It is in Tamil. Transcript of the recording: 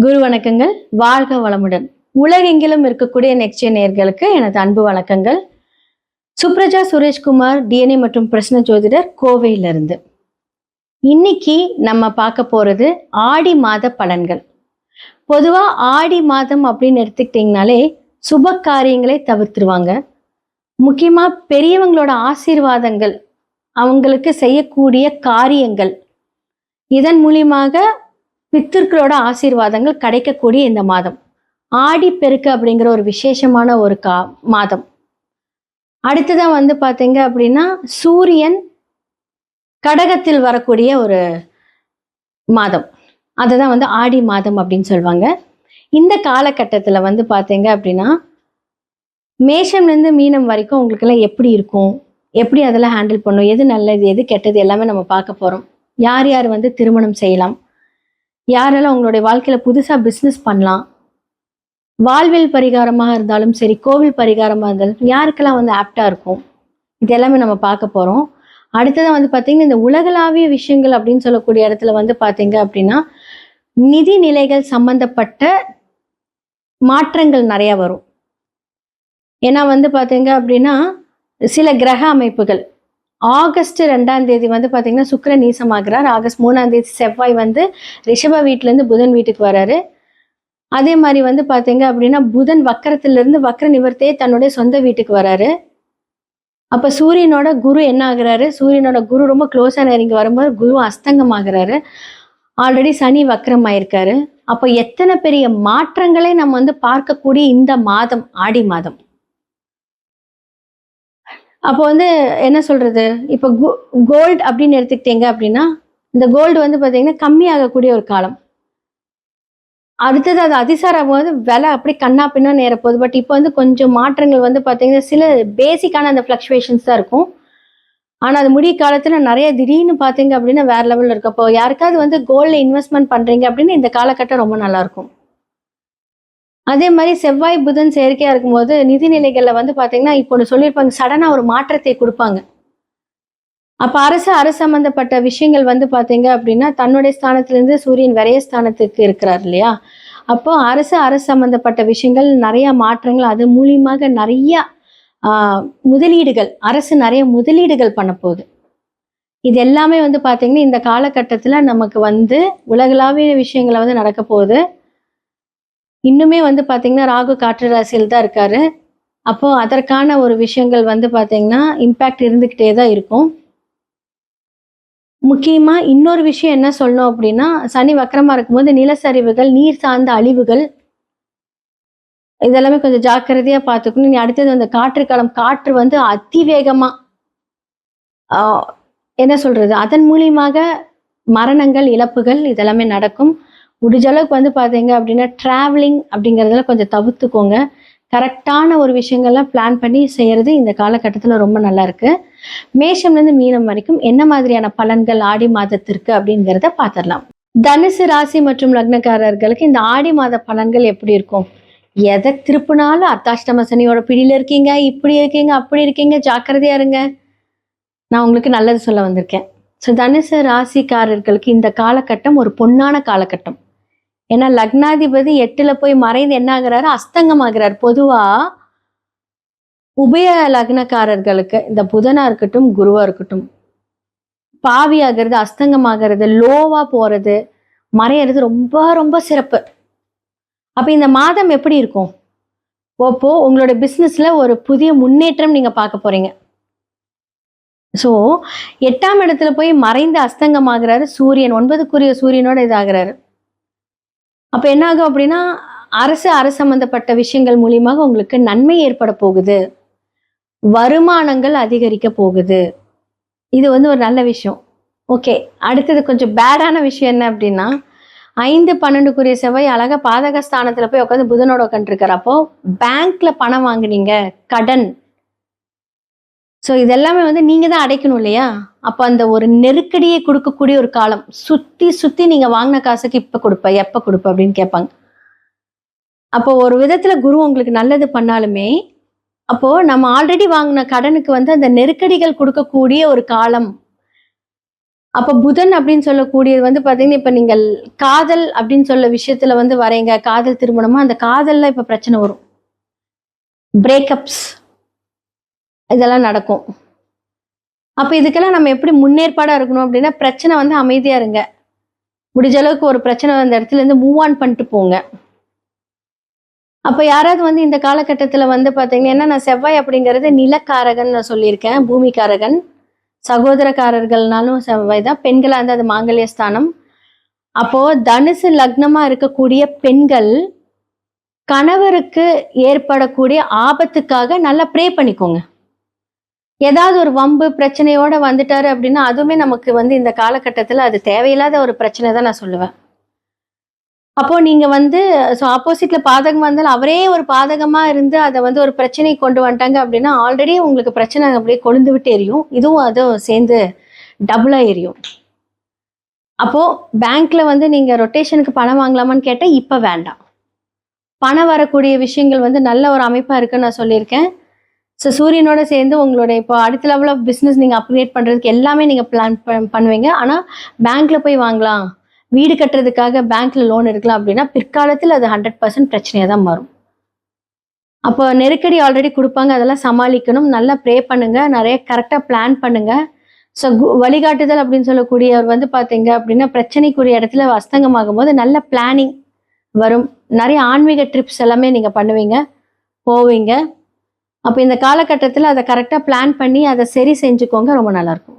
குரு வணக்கங்கள். வாழ்க வளமுடன். உலகெங்கிலும் இருக்கக்கூடிய நெக்ஸ்ட் நேயர்களுக்கு எனது அன்பு வணக்கங்கள். சுப்ரஜா சுரேஷ்குமார், டிஎன்ஏ மற்றும் பிரശ്ன ஜோதிடர், கோவையிலிருந்து. இன்னைக்கு நம்ம பார்க்க போறது ஆடி மாத பலன்கள். பொதுவா ஆடி மாதம் அப்படின்னு எடுத்துக்கிட்டீங்கனாலே சுப காரியங்களை தவிர்த்துருவாங்க. முக்கியமா பெரியவங்களோட ஆசீர்வாதங்கள், அவங்களுக்கு செய்யக்கூடிய காரியங்கள், இதன் மூலியமாக பித்திருக்களோட ஆசீர்வாதங்கள் கிடைக்கக்கூடிய இந்த மாதம் ஆடி பெருக்கு அப்படிங்கிற ஒரு விசேஷமான ஒரு மாதம். அடுத்ததான் பாத்தீங்க அப்படின்னா சூரியன் கடகத்தில் வரக்கூடிய ஒரு மாதம், அதுதான் ஆடி மாதம் அப்படின்னு சொல்லுவாங்க. இந்த காலகட்டத்துல பாத்தீங்க அப்படின்னா மேஷம்ல இருந்து மீனம் வரைக்கும் உங்களுக்கு எல்லாம் எப்படி இருக்கும், எப்படி அதெல்லாம் ஹேண்டில் பண்ணும், எது நல்லது எது கெட்டது எல்லாமே நம்ம பார்க்க போறோம். யார் யார் திருமணம் செய்யலாம், யாரெல்லாம் உங்களுடைய வாழ்க்கையில புதுசா பிசினஸ் பண்ணலாம், வாழ்வில் பரிகாரமாக இருந்தாலும் சரி, கோவில் பரிகாரமாக இருந்தாலும் யாருக்கெல்லாம் ஆப்டா இருக்கும், இது எல்லாமே நம்ம பார்க்க போறோம். அடுத்ததான் பார்த்தீங்கன்னா இந்த உலகளாவிய விஷயங்கள் அப்படின்னு சொல்லக்கூடிய இடத்துல பார்த்தீங்க அப்படின்னா நிதி நிலைகள் சம்பந்தப்பட்ட மாற்றங்கள் நிறைய வரும். ஏன்னா பார்த்தீங்க அப்படின்னா சில கிரக அமைப்புகள் ஆகஸ்ட் 2ஆம் தேதி பார்த்தீங்கன்னா சுக்கிரன் நீசமாகிறார். ஆகஸ்ட் 3ஆம் தேதி செவ்வாய் ரிஷப வீட்டிலேருந்து புதன் வீட்டுக்கு வராரு. அதே மாதிரி பார்த்தீங்க அப்படின்னா புதன் வக்கரத்திலிருந்து வக்கர நிவர்த்தியே தன்னுடைய சொந்த வீட்டுக்கு வராரு. அப்போ சூரியனோட குரு என்ன ஆகுறாரு, சூரியனோட குரு ரொம்ப க்ளோஸாக நெருங்கி வரும்போது குரு அஸ்தங்கம் ஆகுறாரு. ஆல்ரெடி சனி வக்கரம் ஆயிருக்காரு. அப்போ எத்தனை பெரிய மாற்றங்களை நம்ம பார்க்கக்கூடிய இந்த மாதம் ஆடி மாதம். அப்போ என்ன சொல்றது, இப்போ கோல்டு அப்படின்னு எடுத்துக்கிட்டீங்க அப்படின்னா இந்த கோல்டு பார்த்தீங்கன்னா கம்மியாகக்கூடிய ஒரு காலம். அடுத்தது அது அதிசாரம் விலை அப்படி கண்ணா பின்னா நேர போகுது. பட் இப்போ கொஞ்சம் மாற்றங்கள் பார்த்தீங்கன்னா சில பேசிக்கான அந்த ஃப்ளக்சுவேஷன்ஸ் தான் இருக்கும். ஆனால் அது முடிய காலத்தில் நிறைய திடீர்னு பார்த்தீங்க அப்படின்னா வேற லெவலில் இருக்கு. அப்போ யாருக்காவது கோல்டில் இன்வெஸ்ட்மெண்ட் பண்ணுறீங்க அப்படின்னு இந்த காலகட்டம் ரொம்ப நல்லா இருக்கும். அதே மாதிரி செவ்வாய் புதன் செயற்கையா இருக்கும்போது நிதிநிலைகள்ல பார்த்தீங்கன்னா இப்போ ஒன்று சொல்லியிருப்பாங்க, சடனா ஒரு மாற்றத்தை கொடுப்பாங்க. அப்ப அரசு சம்பந்தப்பட்ட விஷயங்கள் பார்த்தீங்க அப்படின்னா தன்னுடைய ஸ்தானத்திலிருந்து சூரியன் விரைய ஸ்தானத்துக்கு இருக்கிறார் இல்லையா. அப்போ அரசு சம்பந்தப்பட்ட விஷயங்கள் நிறைய மாற்றங்கள், அது மூலியமாக நிறைய முதலீடுகள், அரசு நிறைய முதலீடுகள் பண்ண போகுது. இது எல்லாமே பார்த்தீங்கன்னா இந்த காலகட்டத்துல நமக்கு உலகளாவிய விஷயங்களை நடக்க போகுது. இன்னுமே பார்த்தீங்கன்னா ராகு காற்று ராசியில் தான் இருக்காரு. அப்போ அதற்கான ஒரு விஷயங்கள் பார்த்தீங்கன்னா இம்பேக்ட் இருந்துக்கிட்டே தான் இருக்கும். முக்கியமா இன்னொரு விஷயம் என்ன சொல்லணும் அப்படின்னா, சனி வக்கரமா இருக்கும்போது நிலச்சரிவுகள், நீர் சார்ந்த அழிவுகள், இதெல்லாமே கொஞ்சம் ஜாக்கிரதையா பார்த்துக்கணும். நீ அடுத்தது அந்த காற்று காலம், காற்று அதிவேகமா என்ன சொல்றது, அதன் மூலியமாக மரணங்கள், இழப்புகள் இதெல்லாமே நடக்கும். முடிஞ்ச அளவுக்கு பார்த்தீங்க அப்படின்னா டிராவலிங் அப்படிங்கிறதுல கொஞ்சம் தவிர்த்துக்கோங்க. கரெக்டான ஒரு விஷயங்கள்லாம் பிளான் பண்ணி செய்யறது இந்த காலகட்டத்தில் ரொம்ப நல்லா இருக்கு. மேஷம்லேருந்து மீனம் வரைக்கும் என்ன மாதிரியான பலன்கள் ஆடி மாதத்திற்கு அப்படிங்கிறத பார்த்துடலாம். தனுசு ராசி மற்றும் லக்னக்காரர்களுக்கு இந்த ஆடி மாத பலன்கள் எப்படி இருக்கும்? எதை திருப்பினாலும் அர்த்தாஷ்டம சனியோட பிடியில இருக்கீங்க, இப்படி இருக்கீங்க, அப்படி இருக்கீங்க, ஜாக்கிரதையா இருங்க. நான் உங்களுக்கு நல்லது சொல்ல வந்திருக்கேன். ஸோ தனுசு ராசிக்காரர்களுக்கு இந்த காலகட்டம் ஒரு பொன்னான காலகட்டம். ஏன்னா லக்னாதிபதி 8ல போய் மறைந்து என்ன ஆகுறாரு, அஸ்தங்கம் ஆகிறார். பொதுவா உபய லக்னக்காரர்களுக்கு இந்த புதனா இருக்கட்டும், குருவா இருக்கட்டும், பாவி ஆகிறது, அஸ்தங்கம் ஆகிறது, லோவா போறது, மறையிறது ரொம்ப ரொம்ப சிறப்பு. அப்ப இந்த மாதம் எப்படி இருக்கும்? அப்போ உங்களோட பிசினஸ்ல ஒரு புதிய முன்னேற்றம் நீங்க பார்க்க போறீங்க. ஸோ 8ஆம் இடத்துல போய் மறைந்து அஸ்தங்கம் ஆகிறாரு சூரியன், 9க்குரிய சூரியனோட இதாகிறாரு. அப்ப என்ன ஆகும் அப்படின்னா அரசு சம்பந்தப்பட்ட விஷயங்கள் மூலியமாக உங்களுக்கு நன்மை ஏற்பட போகுது, வருமானங்கள் அதிகரிக்க போகுது. இது ஒரு நல்ல விஷயம். ஓகே, அடுத்தது கொஞ்சம் பேடான விஷயம் என்ன அப்படின்னா 5-12க்குரிய செவ்வாய் அழகா பாதகஸ்தானத்துல போய் உட்காந்து புதனோட உட்காந்துருக்காரு. அப்போ பேங்க்ல பணம் வாங்குனீங்க, கடன், ஸோ இதெல்லாமே நீங்க தான் அடைக்கணும் இல்லையா. அப்போ அந்த ஒரு நெருக்கடியை கொடுக்கக்கூடிய ஒரு காலம். சுத்தி சுத்தி நீங்க வாங்கின காசுக்கு இப்ப கொடுப்ப, எப்ப கொடுப்ப அப்படின்னு கேட்பாங்க. அப்போ ஒரு விதத்துல குரு உங்களுக்கு நல்லது பண்ணாலுமே, அப்போ நம்ம ஆல்ரெடி வாங்கின கடனுக்கு அந்த நெருக்கடிகள் கொடுக்கக்கூடிய ஒரு காலம். அப்ப புதன் அப்படின்னு சொல்லக்கூடியது வந்து பாத்தீங்கன்னா, இப்ப நீங்கள் காதல் அப்படின்னு சொல்ல விஷயத்துல வந்து வரீங்க, காதல் திருமணமா, அந்த காதல்ல இப்ப பிரச்சனை வரும். பிரேக்கப்ஸ் இதெல்லாம் நடக்கும். அப்ப இதுக்கெல்லாம் நம்ம எப்படி முன்னேற்பாடா இருக்கணும் அப்படின்னா, பிரச்சனை வந்து அமைதியா இருங்க. முடிஞ்ச அளவுக்கு ஒரு பிரச்சனை அந்த இடத்துல இருந்து மூவ் ஆன் பண்ணிட்டு போங்க. அப்ப யாராவது வந்து இந்த காலகட்டத்துல வந்து பாத்தீங்கன்னா, ஏன்னா நான் செவ்வாய் அப்படிங்கிறது நிலக்காரகன் நான் சொல்லியிருக்கேன், பூமிக்காரகன். சகோதரக்காரர்கள்னாலும் செவ்வாய் தான். பெண்களா இருந்தா அது மாங்கல்ய ஸ்தானம். அப்போ தனுசு லக்னமா இருக்கக்கூடிய பெண்கள் கணவருக்கு ஏற்படக்கூடிய ஆபத்துக்காக நல்லா ப்ரே பண்ணிக்கோங்க. ஏதாவது ஒரு வம்பு பிரச்சனையோட வந்துட்டாரு அப்படின்னா, அதுவுமே நமக்கு வந்து இந்த காலகட்டத்துல அது தேவையில்லாத ஒரு பிரச்சனை தான் நான் சொல்லுவேன். அப்போ நீங்க வந்து ஆப்போசிட்ல பாதகமா இருந்தாலும், அவரே ஒரு பாதகமா இருந்து அத வந்து ஒரு பிரச்சனைக்கு கொண்டு வந்துட்டாங்க அப்படின்னா, ஆல்ரெடி உங்களுக்கு பிரச்சனை அப்படியே கொழுந்து விட்டு எரியும். இதுவும் அதுவும் சேர்ந்து டபுளா எரியும். அப்போ பேங்க்ல வந்து நீங்க ரொட்டேஷனுக்கு பணம் வாங்கலாமான்னு கேட்டா, இப்ப வேண்டாம். பணம் வரக்கூடிய விஷயங்கள் வந்து நல்ல ஒரு அமைப்பா இருக்குன்னு நான் சொல்லியிருக்கேன். சூரியனோட சேர்ந்து உங்களுடைய இப்போ அடுத்த லெவல் ஆஃப் பிசினஸ் நீங்க அப்கிரேட் பண்றதுக்கு எல்லாமே நீங்க பிளான் பண்ணுவீங்க. ஆனா பேங்க்ல போய் வாங்கலாம். வீடு கட்டுறதுக்காக பேங்க்ல லோன் எடுக்கலாம் அப்படின்னா, பிற்காலத்துல அது 100% பிரச்சனையா தான் மாறும். அப்போ நெருக்கடி ஆல்ரெடி குடுப்பாங்க. அதெல்லாம் சமாளிக்கணும். நல்லா ப்ரே பண்ணுங்க. நெறைய கரெக்ட்டா பிளான் பண்ணுங்க. வழிகாட்டுதல் அப்படின்னு சொல்லக்கூடியவர் வந்து பார்த்தீங்க அப்படின்னா, பிரச்சனைக்குரிய இடத்துல அஸ்தங்கமாகும்போது நல்ல பிளானிங் வரும். நெறைய ஆன்மீக ட்ரிப்ஸ் எல்லாமே நீங்க பண்ணுவீங்க, போவீங்க. அப்ப இந்த காலகட்டத்துல அத கரெக்ட்டா பிளான் பண்ணி அத சரி செஞ்சுக்கோங்க. ரொம்ப நல்லாருக்கும்.